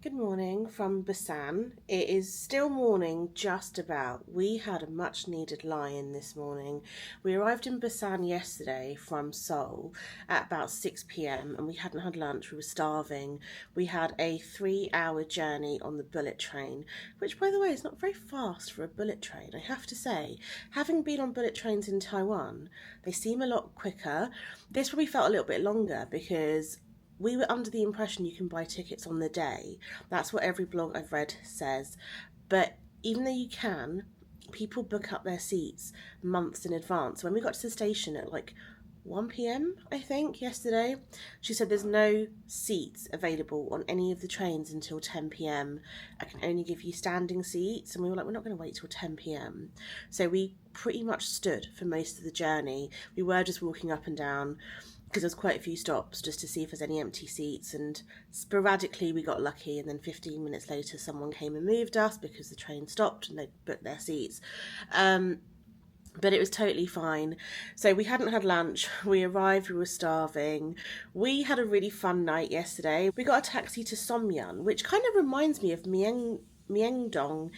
Good morning from Busan. It is still morning, just about. We had a much needed lie-in this morning. We arrived in Busan yesterday from Seoul at about 6 p.m. and we hadn't had lunch. We were starving. We had a 3-hour journey on the bullet train, which, by the way, is not very fast for a bullet train, I have to say. Having been on bullet trains in Taiwan, they seem a lot quicker. This probably felt a little bit longer because we were under the impression you can buy tickets on the day. That's what every blog I've read says. But even though you can, people book up their seats months in advance. When we got to the station at like 1 p.m, I think, yesterday, she said there's no seats available on any of the trains until 10 p.m. I can only give you standing seats. And we were like, we're not going to wait till 10 p.m. So we pretty much stood for most of the journey. We were just walking up and down, because there's quite a few stops just to see if there's any empty seats, and sporadically we got lucky, and then 15 minutes later someone came and moved us because the train stopped and they booked their seats. But it was totally fine. So we hadn't had lunch, we arrived, we were starving. We had a really fun night yesterday. We got a taxi to Seomyeon, which kind of reminds me of Myeongdong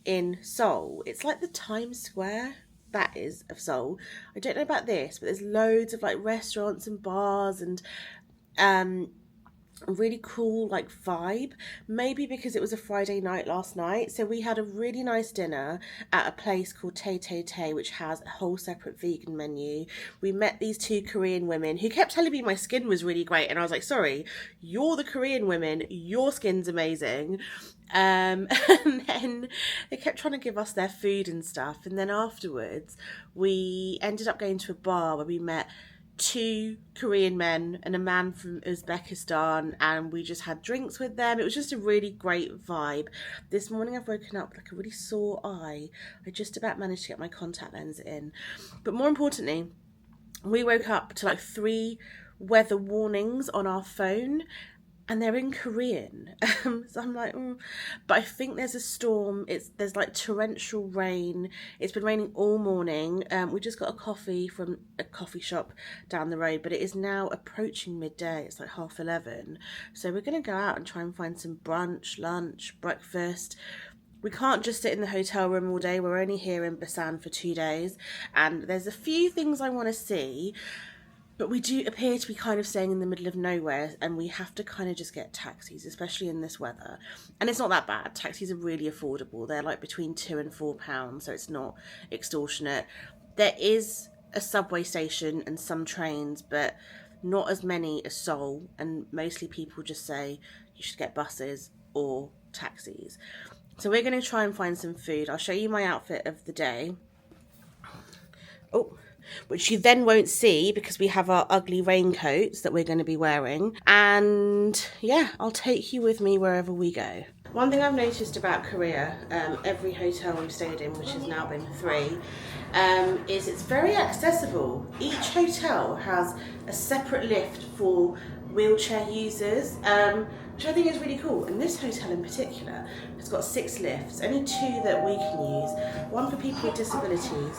in Seoul. It's like the Times Square, that is, of Seoul. I don't know about this, but there's loads of like restaurants and bars and a really cool like vibe. Maybe because it was a Friday night last night, so we had a really nice dinner at a place called Tay Tay Tay, which has a whole separate vegan menu. We met these two Korean women who kept telling me my skin was really great, and I was like, sorry, you're the Korean women, your skin's amazing. And then they kept trying to give us their food and stuff, and then afterwards we ended up going to a bar where we met 2 Korean men and a man from Uzbekistan, and we just had drinks with them. It was just a really great vibe. This morning I've woken up with like a really sore eye. I just about managed to get my contact lens in, but more importantly, we woke up to like 3 weather warnings on our phone, and they're in Korean. So I'm like, But I think there's a storm. There's like torrential rain. It's been raining all morning. We just got a coffee from a coffee shop down the road, but it is now approaching midday. It's like 11:30. So we're going to go out and try and find some brunch, lunch, breakfast. We can't just sit in the hotel room all day. We're only here in Busan for 2 days, and there's a few things I want to see. But we do appear to be kind of staying in the middle of nowhere, and we have to kind of just get taxis, especially in this weather. And it's not that bad. Taxis are really affordable. They're like between £2 and £4, so it's not extortionate. There is a subway station and some trains, but not as many as Seoul, and mostly people just say you should get buses or taxis. So we're going to try and find some food. I'll show you my outfit of the day. Which you then won't see because we have our ugly raincoats that we're going to be wearing. And yeah, I'll take you with me wherever we go. One thing I've noticed about Korea, every hotel we've stayed in, which has now been 3, is it's very accessible. Each hotel has a separate lift for wheelchair users, which I think is really cool. And this hotel in particular has got 6 lifts, only 2 that we can use, 1 for people with disabilities,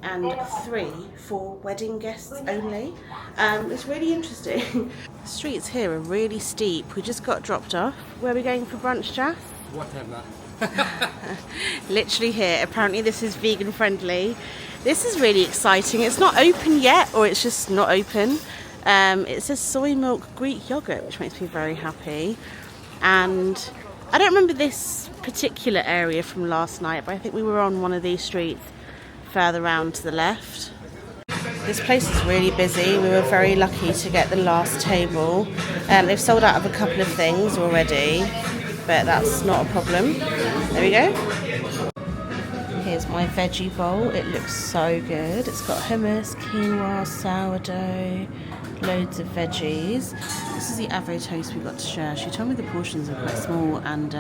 and 3 for wedding guests only. It's really interesting. The streets here are really steep. We just got dropped off. Where are we going for brunch, Jaff? Whatever. Literally here. Apparently this is vegan friendly. This is really exciting. It's not open yet, or it's just not open. It says soy milk Greek yogurt, which makes me very happy. And I don't remember this particular area from last night, but I think we were on one of these streets further round to the left. This place is really busy. We were very lucky to get the last table. They've sold out of a couple of things already, but that's not a problem. There we go. Here's my veggie bowl. It looks so good. It's got hummus, quinoa, sourdough, loads of veggies. This is the avocado toast we got to share. She told me the portions are quite small, and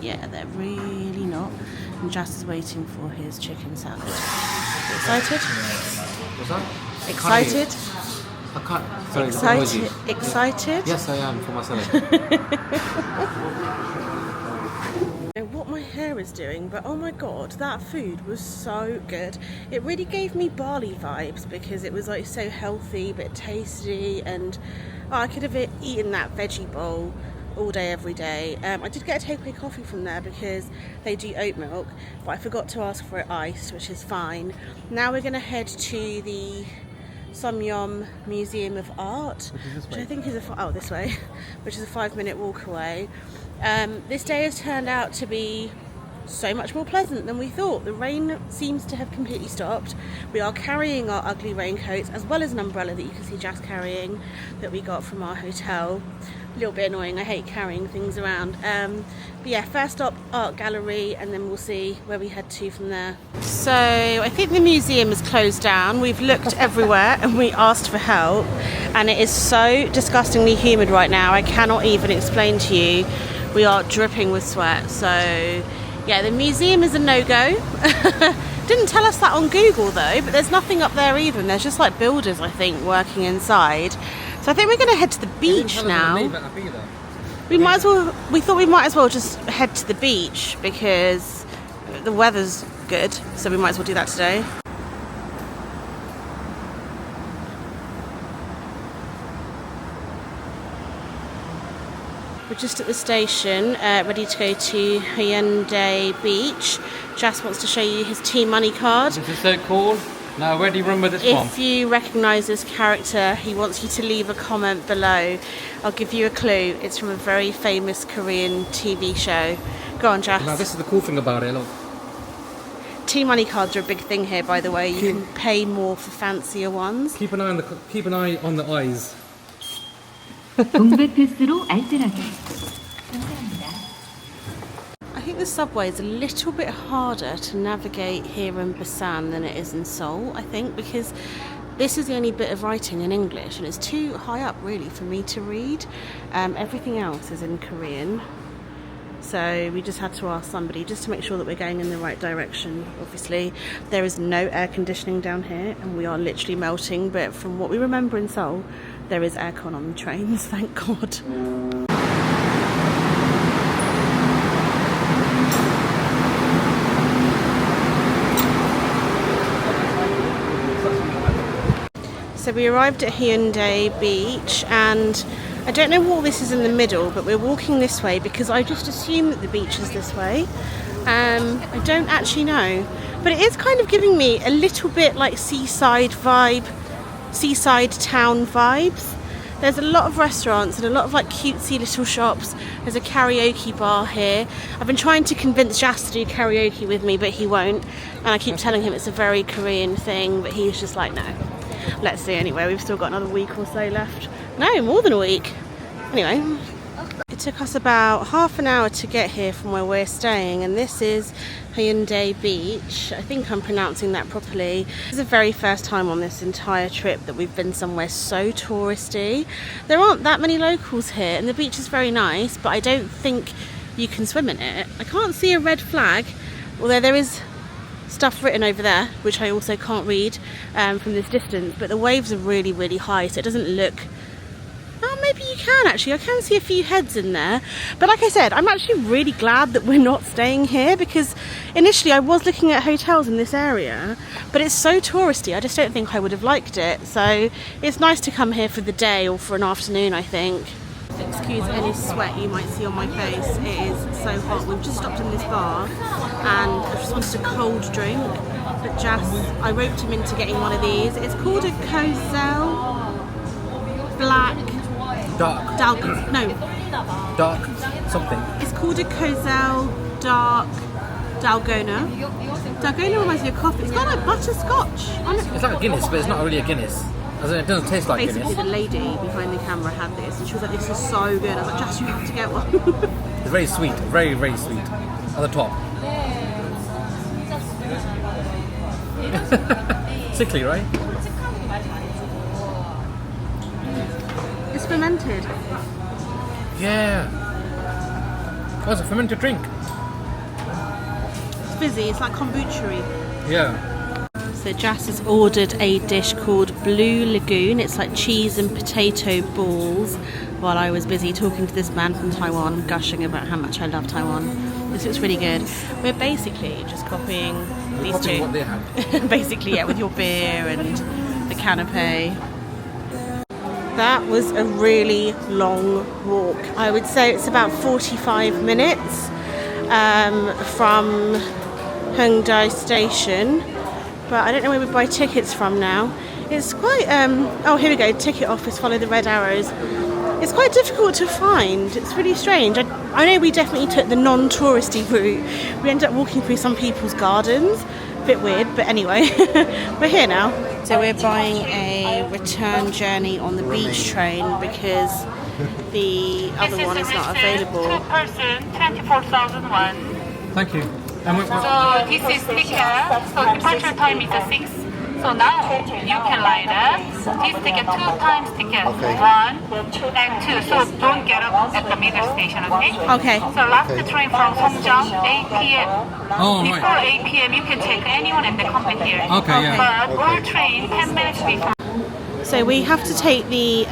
yeah, they're really not. And Jas is waiting for his chicken salad. Excited? What's that? Excited? I can't. Sorry, Excited? Yes, I am, for my salad. I don't know what my hair is doing, but oh my god, that food was so good. It really gave me Bali vibes because it was like so healthy but tasty, and I could have eaten that veggie bowl all day, every day. I did get a takeaway coffee from there because they do oat milk, but I forgot to ask for it iced, which is fine. Now we're going to head to the Seomyeon Museum of Art, which I think is this way, which is a 5-minute walk away. This day has turned out to be so much more pleasant than we thought. The rain seems to have completely stopped. We are carrying our ugly raincoats as well as an umbrella that you can see Jas carrying that we got from our hotel. A little bit annoying, I hate carrying things around. But yeah, first stop art gallery and then we'll see where we head to from there. So I think the museum is closed down. We've looked everywhere and we asked for help, and it is so disgustingly humid right now. I cannot even explain to you. We are dripping with sweat. So yeah, the museum is a no-go. Didn't tell us that on Google though, but there's nothing up there either, and there's just like builders, I think, working inside. So I think we're going to head to the beach now. We thought we might as well just head to the beach because the weather's good, so we might as well do that today. We're just at the station, ready to go to Haeundae Beach. Jas wants to show you his T-Money card. This is so cool. Now, where do you remember this from? If you recognise this character, he wants you to leave a comment below. I'll give you a clue. It's from a very famous Korean TV show. Go on, Jas. Now, this is the cool thing about it, look. T-Money cards are a big thing here, by the way. You can pay more for fancier ones. Keep an eye on the eyes. I think the subway is a little bit harder to navigate here in Busan than it is in Seoul, I think, because this is the only bit of writing in English and it's too high up really for me to read. Everything else is in Korean, so we just had to ask somebody just to make sure that we're going in the right direction. Obviously there is no air conditioning down here and we are literally melting, but from what we remember in Seoul there is aircon on the trains, thank God. So we arrived at Haeundae Beach and I don't know what this is in the middle, but we're walking this way because I just assume that the beach is this way. I don't actually know, but it is kind of giving me a little bit like seaside vibe, seaside town vibes. There's a lot of restaurants and a lot of like cutesy little shops. There's a karaoke bar here. I've been trying to convince Jas to do karaoke with me, but he won't. And I keep telling him it's a very Korean thing, but he's just like, no. Let's see anyway, we've still got another week or so left. No, more than a week. Anyway, it took us about half an hour to get here from where we're staying, and this is Haeundae Beach. I think I'm pronouncing that properly. This is the very first time on this entire trip that we've been somewhere so touristy. There aren't that many locals here and the beach is very nice, but I don't think you can swim in it. I can't see a red flag, although there is stuff written over there, which I also can't read from this distance, but the waves are really, really high, so it doesn't look... Oh, maybe you can actually. I can see a few heads in there. But like I said, I'm actually really glad that we're not staying here, because initially I was looking at hotels in this area, but it's so touristy, I just don't think I would have liked it. So it's nice to come here for the day or for an afternoon, I think. Excuse any sweat you might see on my face, it is so hot. We've just stopped in this bar and I just wanted a cold drink, but I roped him into getting one of these. It's called a Capsule Black Dark something. It's called a Capsule Dark Dalgona. Dalgona reminds me of coffee. It's got like butterscotch on it. It's like a Guinness, but it's not really a Guinness. It doesn't taste like Basically, Guinness. the lady behind the camera had this and she was like, this is so good. I was like, Jas, you have to get one. It's very sweet, very, very sweet. At the top. Sickly, right? It's fermented. Yeah. Oh, it's a fermented drink. It's fizzy, it's like kombucha-y. Yeah. So Jas has ordered a dish called Blue Lagoon. It's like cheese and potato balls, while I was busy talking to this man from Taiwan, gushing about how much I love Taiwan. This looks really good. We're basically just copying these two. What they had. Basically, yeah, with your beer and the canapé. That was a really long walk. I would say it's about 45 minutes from Haeundae Station, but I don't know where we buy tickets from now. It's quite, oh here we go, ticket office, follow the red arrows. It's quite difficult to find, it's really strange. I know we definitely took the non-touristy route. We ended up walking through some people's gardens, a bit weird, but anyway, we're here now. So we're buying a return journey on the beach train because the other one is not available. 2 person, 24,001. Thank you. And So this is ticket. So departure time is 6. So now you can line up. This ticket 2 times ticket. 1 and 2. So don't get up at the middle station, okay? Okay. So last train from Seomyeon 8 p.m. Oh, Before right. 8 p.m. you can take anyone and they come back here. Okay, yeah. But all train 10 minutes before. So we have to take the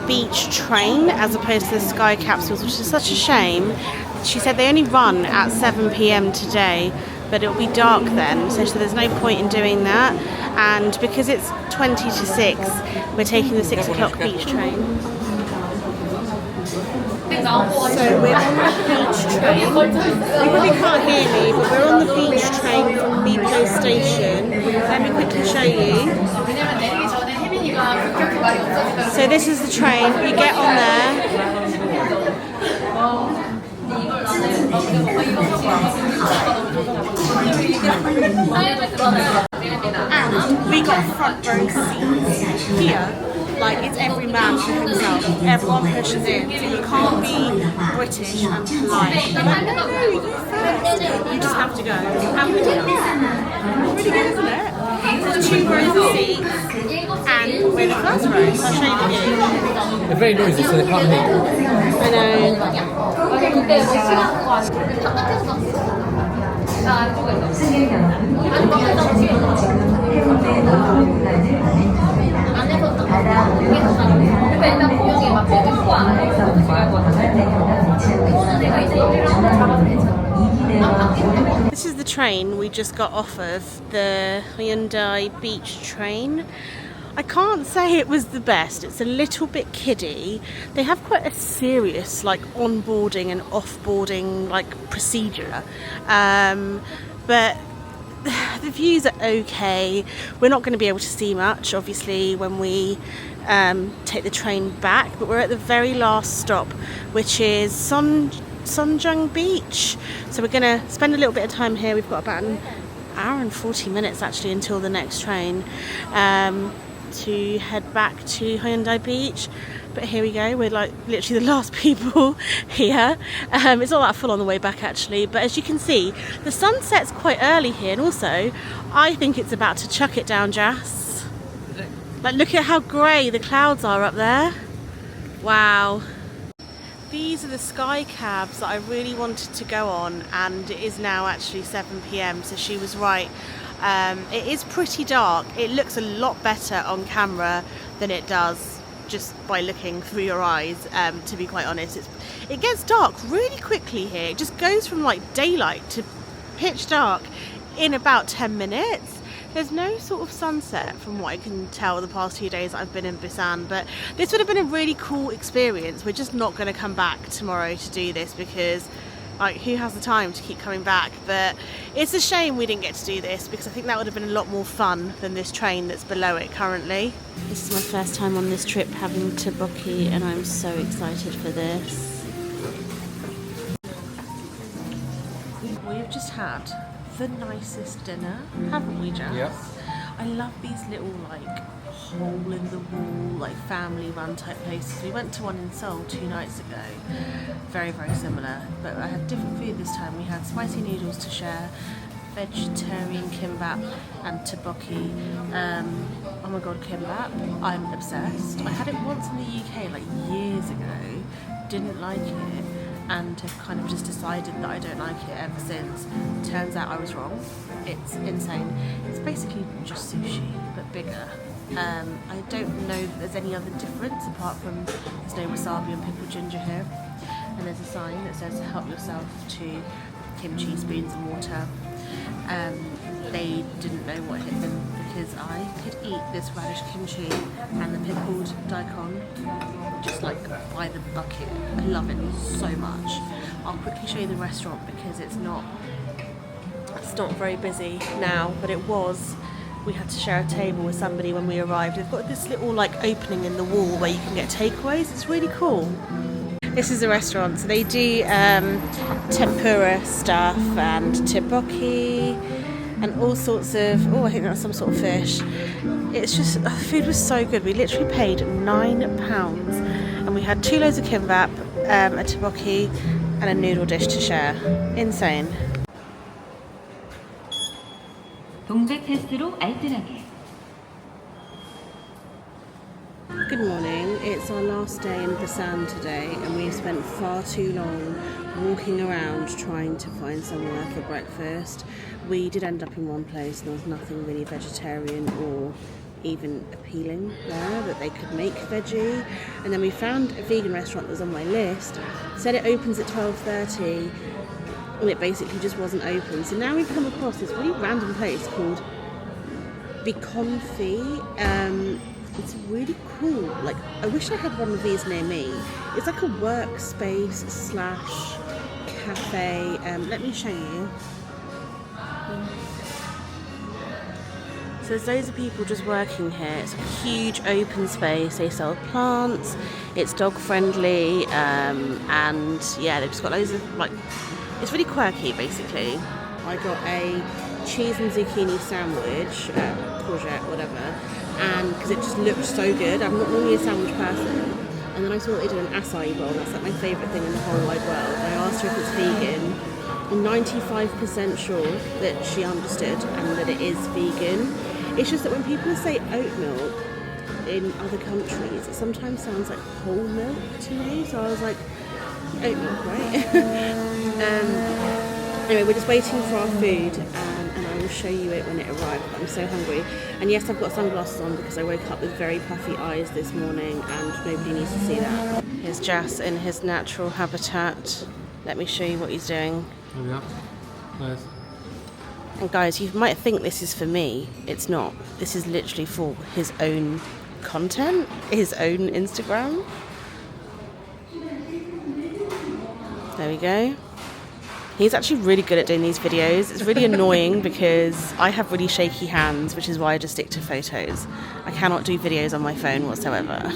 beach train as opposed to the sky capsules, which is such a shame. She said they only run at 7 p.m. today, but it'll be dark then, so there's no point in doing that. And because it's 20 to 6, we're taking the 6 o'clock beach train. So we're on the beach train. You probably can't hear me, but we're on the beach train from Mipo Station. Let me quickly show you. So this is the train. You get on there. And we got front row seats here. Like, it's every man for himself. Everyone pushes in. So you can't be British and polite. You're like, no, you go first. You just have to go. And we did. Pretty good, isn't it? There's 2 rows of seats. And we're in the first row. So I'll show you the view. They're very noisy, so they can't hear you. I know. This is the train we just got off of, the Haeundae Beach train. I can't say it was the best. It's a little bit kiddie. They have quite a serious like onboarding and offboarding like procedure, but the views are okay. We're not going to be able to see much obviously when we take the train back, but we're at the very last stop, which is Seomyeon Beach. So we're going to spend a little bit of time here. We've got about an hour and 40 minutes actually until the next train to head back to Haeundae Beach. But here we go, we're like literally the last people here. It's not that full on the way back actually, but as you can see the sun sets quite early here, and also I think it's about to chuck it down, Jas. Like, look at how grey the clouds are up there. Wow. These are the sky cabs that I really wanted to go on, and it is now actually 7 p.m, so she was right. It is pretty dark. It looks a lot better on camera than it does just by looking through your eyes, to be quite honest. It gets dark really quickly here. It just goes from like daylight to pitch dark in about 10 minutes. There's no sort of sunset from what I can tell the past 2 days I've been in Busan, but this would have been a really cool experience. We're just not going to come back tomorrow to do this because like, who has the time to keep coming back? But it's a shame we didn't get to do this because I think that would have been a lot more fun than this train that's below it currently. This is my first time on this trip having tteokbokki, and I'm so excited for this. We've just had the nicest dinner, haven't we, Jas? Yep. I love these little like hole in the wall, like family run type places. We went to one in Seoul 2 nights ago, very similar, but I had different food this time. We had spicy noodles to share, vegetarian kimbap and tteokbokki. Oh my god, kimbap, I'm obsessed. I had it once in the UK like years ago, didn't like it, and have kind of just decided that I don't like it ever since. Turns out I was wrong. It's insane. It's basically just sushi, but bigger. I don't know that there's any other difference apart from there's no wasabi and pickled ginger here. And there's a sign that says help yourself to kimchi, spoons and water. They didn't know what hit them because I could eat this radish kimchi and the pickled daikon just like by the bucket. I love it so much. I'll quickly show you the restaurant because it's not very busy now, but it was. We had to share a table with somebody when we arrived. They've got this little like opening in the wall where you can get takeaways. It's really cool. This is a restaurant, so they do tempura stuff and tteokbokki and all sorts of, I think that's some sort of fish. It's just, the food was so good. We literally paid £9 and we had 2 loads of kimbap, a tteokbokki and a noodle dish to share. Insane. 동백 패스로 알뜰하게. Good morning, it's our last day in Busan today and we've spent far too long walking around trying to find somewhere for breakfast. We did end up in one place and there was nothing really vegetarian or even appealing there that they could make veggie, and then we found a vegan restaurant that was on my list, said it opens at 12:30 and it basically just wasn't open. So now we've come across this really random place called Bikonfi. It's really cool. Like, I wish I had one of these near me. It's like a workspace / cafe. Let me show you. So there's loads of people just working here. It's a huge open space. They sell plants. It's dog friendly, and yeah, they've just got loads of like. It's really quirky, basically. I got a cheese and zucchini sandwich, courgette, whatever, and because it just looked so good. I'm not normally a sandwich person, and then I saw that they did an acai bowl. That's like my favourite thing in the whole wide world. And I asked her if it's vegan. I'm 95% sure that she understood and that it is vegan. It's just that when people say oat milk in other countries, it sometimes sounds like whole milk to me. So I was like, oat milk, right? Anyway, we're just waiting for our food, and I will show you it when it arrives. I'm so hungry. And yes, I've got sunglasses on because I woke up with very puffy eyes this morning and nobody needs to see that. Here's Jas in his natural habitat. Let me show you what he's doing. Oh yeah, nice. And guys, you might think this is for me. It's not. This is literally for his own content, his own Instagram. There we go. He's actually really good at doing these videos. It's really annoying because I have really shaky hands, which is why I just stick to photos. I cannot do videos on my phone whatsoever.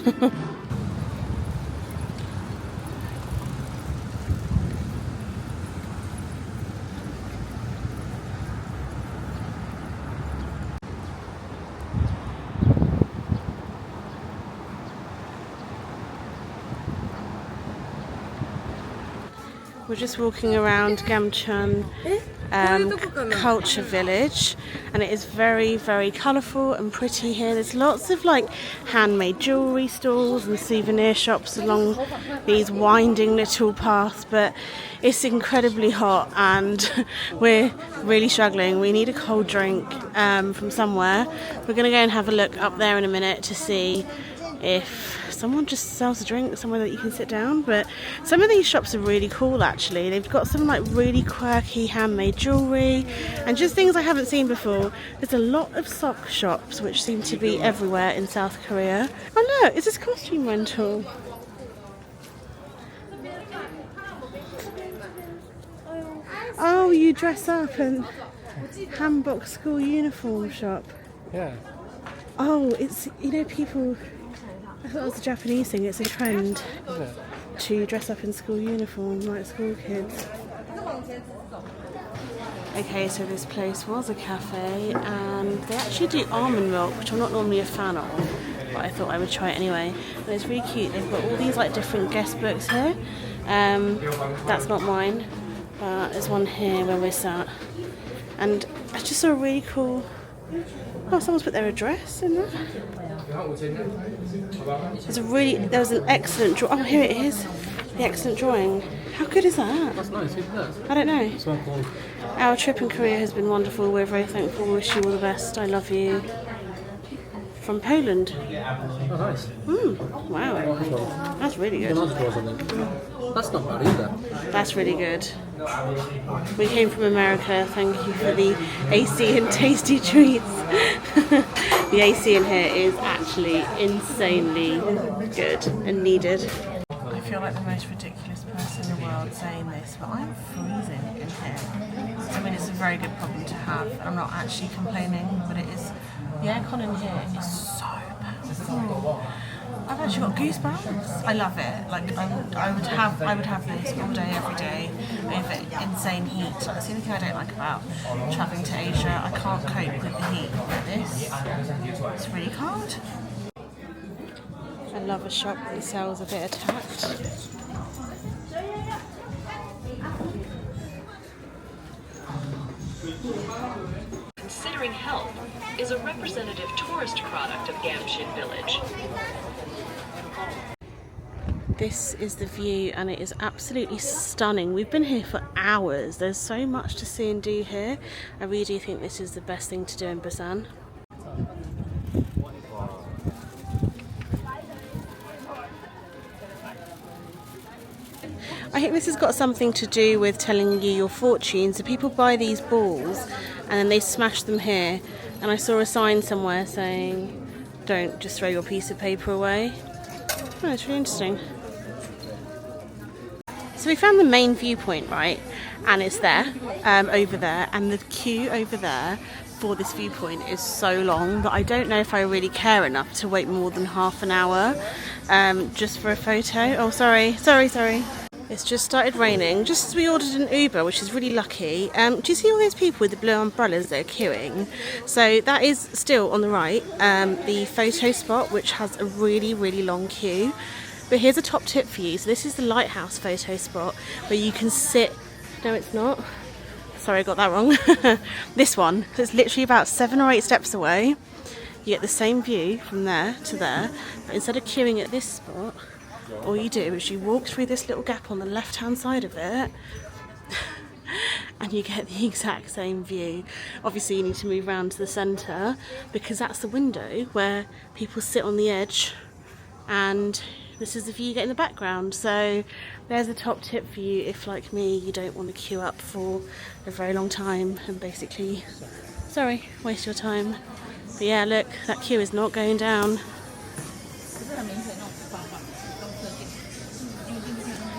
We're just walking around Gamcheon Culture Village, and it is very, very colourful and pretty here. There's lots of like handmade jewellery stalls and souvenir shops along these winding little paths, but it's incredibly hot and we're really struggling. We need a cold drink from somewhere. We're going to go and have a look up there in a minute to see if someone just sells a drink somewhere that you can sit down. But some of these shops are really cool actually. They've got some like really quirky handmade jewellery and just things I haven't seen before. There's a lot of sock shops which seem to be everywhere in South Korea. Oh look, is this costume rental? Oh, you dress up and hanbok school uniform shop. Yeah. Oh, it's, you know, people, I thought it was a Japanese thing. It's a trend to dress up in school uniform like school kids. Okay, so this place was a cafe and they actually do almond milk, which I'm not normally a fan of, but I thought I would try it anyway. And it's really cute. They've got all these like different guest books here. That's not mine, but there's one here where we're sat. And I just saw a really cool, oh, someone's put their address in there. There was an excellent drawing. Oh, here it is. The excellent drawing. How good is that? That's nice, who's that? I don't know. This one called... Our trip in Korea has been wonderful. We're very thankful. We wish you all the best. I love you. From Poland. Oh, nice. Wow. That's really good. That's not bad either. That's really good. We came from America, thank you for the AC and tasty treats. The AC in here is actually insanely good and needed. I feel like the most ridiculous person in the world saying this, but I'm freezing in here. I mean, it's a very good problem to have. I'm not actually complaining, but it is. The aircon in here is so powerful. I've actually got goosebumps. I love it. Like I would have this all day, every day, over insane heat. That's the only thing I don't like about travelling to Asia. I can't cope with the heat like this. It's really cold. I love a shop that sells a bit of tact. Considering Health is a representative tourist product of Gamcheon Village. This is the view and it is absolutely stunning. We've been here for hours. There's so much to see and do here. I really do think this is the best thing to do in Busan. I think this has got something to do with telling you your fortune. So people buy these balls and then they smash them here. And I saw a sign somewhere saying, don't just throw your piece of paper away. Oh, it's really interesting. So we found the main viewpoint, right? And it's there, over there. And the queue over there for this viewpoint is so long that I don't know if I really care enough to wait more than half an hour just for a photo. Oh, sorry. It's just started raining, just as we ordered an Uber, which is really lucky. Do you see all those people with the blue umbrellas that are queuing? So that is still on the right, the photo spot, which has a really, really long queue. But here's a top tip for you. So this is the lighthouse photo spot where you can sit. No, it's not. Sorry, I got that wrong. This one. So it's literally about 7 or 8 steps away. You get the same view from there to there. But instead of queuing at this spot, all you do is you walk through this little gap on the left hand side of it and you get the exact same view. Obviously you need to move around to the centre because that's the window where people sit on the edge, and this is the view you get in the background. So there's a top tip for you if, like me, you don't want to queue up for a very long time and basically, waste your time. But yeah, look, that queue is not going down.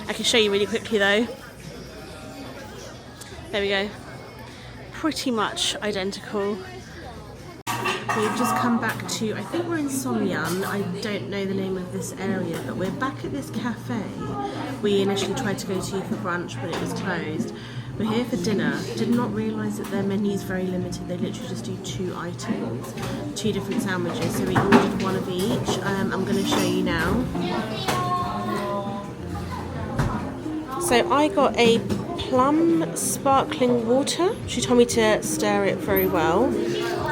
I can show you really quickly though. There we go. Pretty much identical. We've just come back to, I think we're in Seomyeon. I don't know the name of this area, but we're back at this cafe we initially tried to go to for brunch, but it was closed. We're here for dinner. Did not realise that their menu is very limited. They literally just do 2 items, 2 different sandwiches. So we ordered one of each. I'm going to show you now. So I got a plum sparkling water. She told me to stir it very well.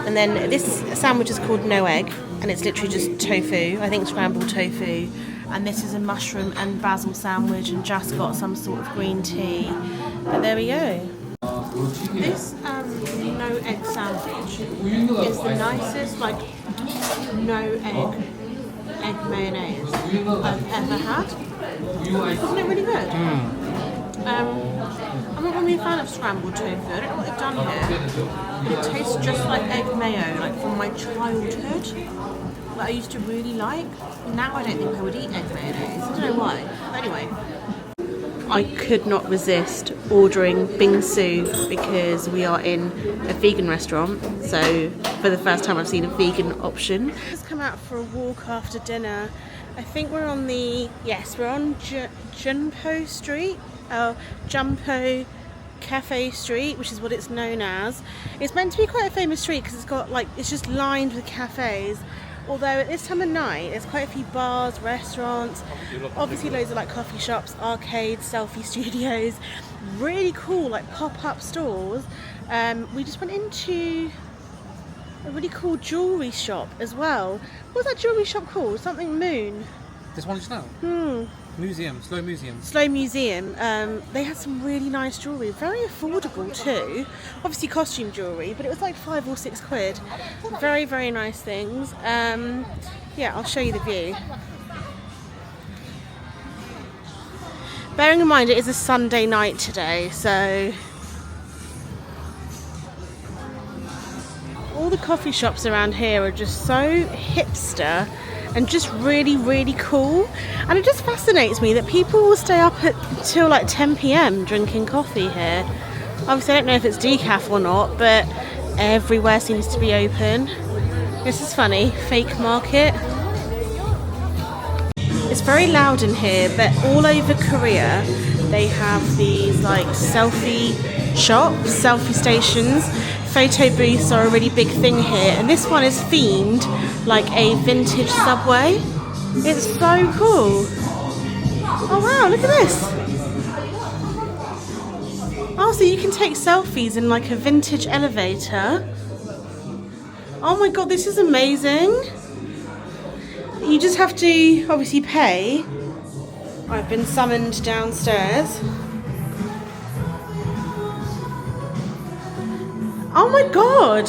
And then this sandwich is called no egg, and it's literally just tofu, I think scrambled tofu. And this is a mushroom and basil sandwich, and just got some sort of green tea. But there we go. This no egg sandwich is the nicest, like, no egg mayonnaise I've ever had. Isn't it really good? I'm not really a fan of scrambled tofu. I don't know what they've done here, but it tastes just like egg mayo, like from my childhood, that I used to really like. Now I don't think I would eat egg mayonnaise. I don't know why. Anyway, I could not resist ordering bingsu because we are in a vegan restaurant. So for the first time I've seen a vegan option. Just come out for a walk after dinner. I think we're on we're on Junpo Street. Jumpo Cafe Street, which is what it's known as. It's meant to be quite a famous street because it's just lined with cafes. Although at this time of night, there's quite a few bars, restaurants, obviously loads of like coffee shops, arcades, selfie studios, really cool like pop-up stores. We just went into a really cool jewellery shop as well. What's that jewellery shop called? Something Moon. This one just now? Museum, Slow Museum. Slow Museum. They had some really nice jewellery, very affordable too. Obviously costume jewellery, but it was like 5 or 6 quid. Very, very nice things. Yeah, I'll show you the view. Bearing in mind it is a Sunday night today, so all the coffee shops around here are just so hipster and just really, really cool. And it just fascinates me that people will stay up until like 10 p.m. drinking coffee here. Obviously I don't know if it's decaf or not, but everywhere seems to be open. This is funny, fake market. It's very loud in here, but all over Korea they have these like selfie shops, selfie stations. Photo booths are a really big thing here, and this one is themed like a vintage subway. It's so cool. Oh wow, look at this. Oh, so you can take selfies in like a vintage elevator. Oh my god, this is amazing. You just have to obviously pay. I've been summoned downstairs. Oh my god!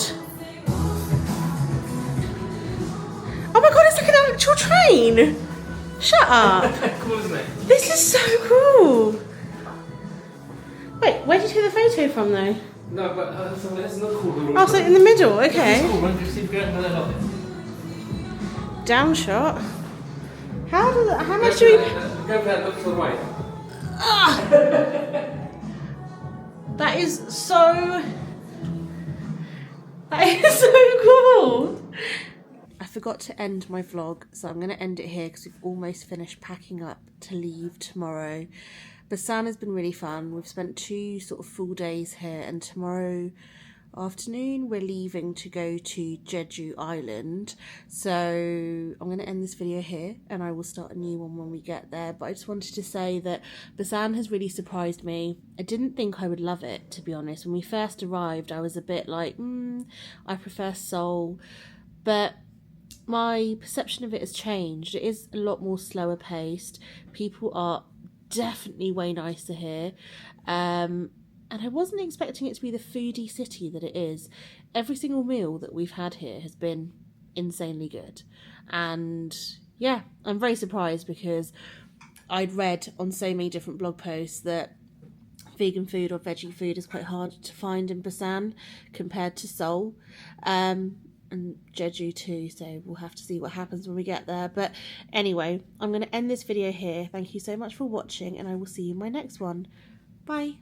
Oh my god, it's like an actual train! Shut up! Cool, isn't it? This is so cool! Wait, where did you take the photo from though? No, but that's not cool. Oh, so in the middle, okay. It's cool, you see, Down shot. How much do we... Go for that, look to the right. That is so... That is so cool! I forgot to end my vlog, so I'm going to end it here because we've almost finished packing up to leave tomorrow. Busan has been really fun. We've spent 2 sort of full days here, and tomorrow afternoon we're leaving to go to Jeju Island. So I'm going to end this video here and I will start a new one when we get there. But I just wanted to say that Busan has really surprised me. I didn't think I would love it, to be honest. When we first arrived I was a bit like, I prefer Seoul, but my perception of it has changed. It is a lot more slower paced. People are definitely way nicer here. And I wasn't expecting it to be the foodie city that it is. Every single meal that we've had here has been insanely good. And yeah, I'm very surprised because I'd read on so many different blog posts that vegan food or veggie food is quite hard to find in Busan compared to Seoul. And Jeju too, so we'll have to see what happens when we get there. But anyway, I'm going to end this video here. Thank you so much for watching and I will see you in my next one. Bye.